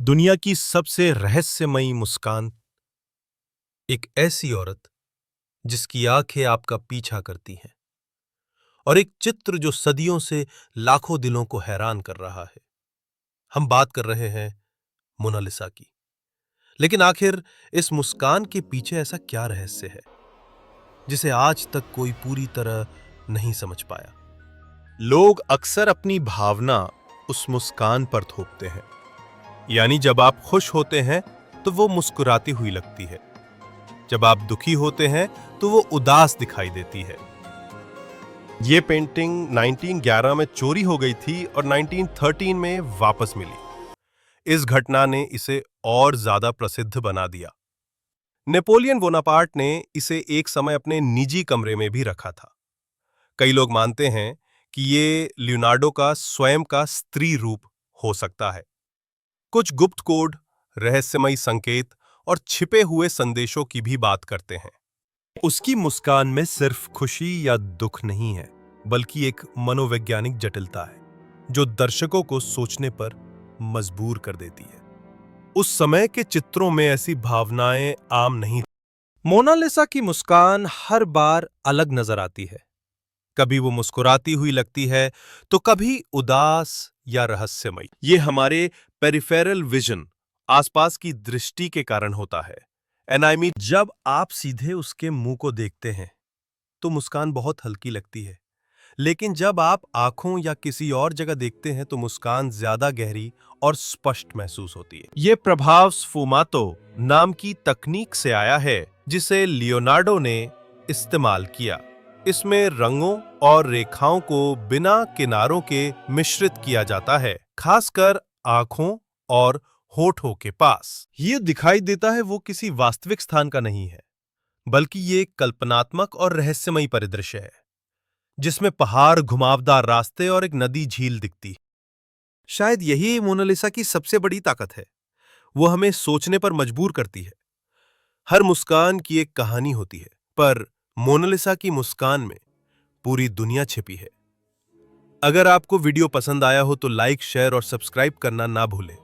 दुनिया की सबसे रहस्यमयी मुस्कान, एक ऐसी औरत जिसकी आंखें आपका पीछा करती हैं, और एक चित्र जो सदियों से लाखों दिलों को हैरान कर रहा है। हम बात कर रहे हैं मोनालिसा की। लेकिन आखिर इस मुस्कान के पीछे ऐसा क्या रहस्य है जिसे आज तक कोई पूरी तरह नहीं समझ पाया? लोग अक्सर अपनी भावना उस मुस्कान पर थोपते हैं। यानी जब आप खुश होते हैं तो वो मुस्कुराती हुई लगती है, जब आप दुखी होते हैं तो वो उदास दिखाई देती है। ये पेंटिंग 1911 में चोरी हो गई थी और 1913 में वापस मिली। इस घटना ने इसे और ज्यादा प्रसिद्ध बना दिया। नेपोलियन बोनापार्ट ने इसे एक समय अपने निजी कमरे में भी रखा था। कई लोग मानते हैं कि ये लियोनार्डो का स्वयं का स्त्री रूप हो सकता है। कुछ गुप्त कोड, रहस्यमयी संकेत और छिपे हुए संदेशों की भी बात करते हैं। उसकी मुस्कान में सिर्फ खुशी या दुख नहीं है, बल्कि एक मनोवैज्ञानिक जटिलता है जो दर्शकों को सोचने पर मजबूर कर देती है। उस समय के चित्रों में ऐसी भावनाएं आम नहीं। मोनालिसा की मुस्कान हर बार अलग नजर आती है। कभी वो मुस्कुराती हुई लगती है तो कभी उदास या रहस्यमयी। ये हमारे पेरिफेरल विजन, आसपास की दृष्टि के कारण होता है। एनाइमी, जब आप सीधे उसके मुंह को देखते हैं तो मुस्कान बहुत हल्की लगती है, लेकिन जब आप आंखों या किसी और जगह देखते हैं तो मुस्कान ज्यादा गहरी और स्पष्ट महसूस होती है। यह प्रभाव स्फुमातो नाम की तकनीक से आया है, जिसे लियोनार्डो ने इस्तेमाल किया। इसमें रंगों और रेखाओं को बिना किनारों के मिश्रित किया जाता है, खासकर आंखों और होठों के पास। ये दिखाई देता है वो किसी वास्तविक स्थान का नहीं है, बल्कि ये एक कल्पनात्मक और रहस्यमयी परिदृश्य है जिसमें पहाड़, घुमावदार रास्ते और एक नदी झील दिखती है। शायद यही मोनालिसा की सबसे बड़ी ताकत है। वो हमें सोचने पर मजबूर करती है। हर मुस्कान की एक कहानी होती है, पर मोनालिसा की मुस्कान में पूरी दुनिया छिपी है। अगर आपको वीडियो पसंद आया हो तो लाइक, शेयर और सब्सक्राइब करना ना भूलें।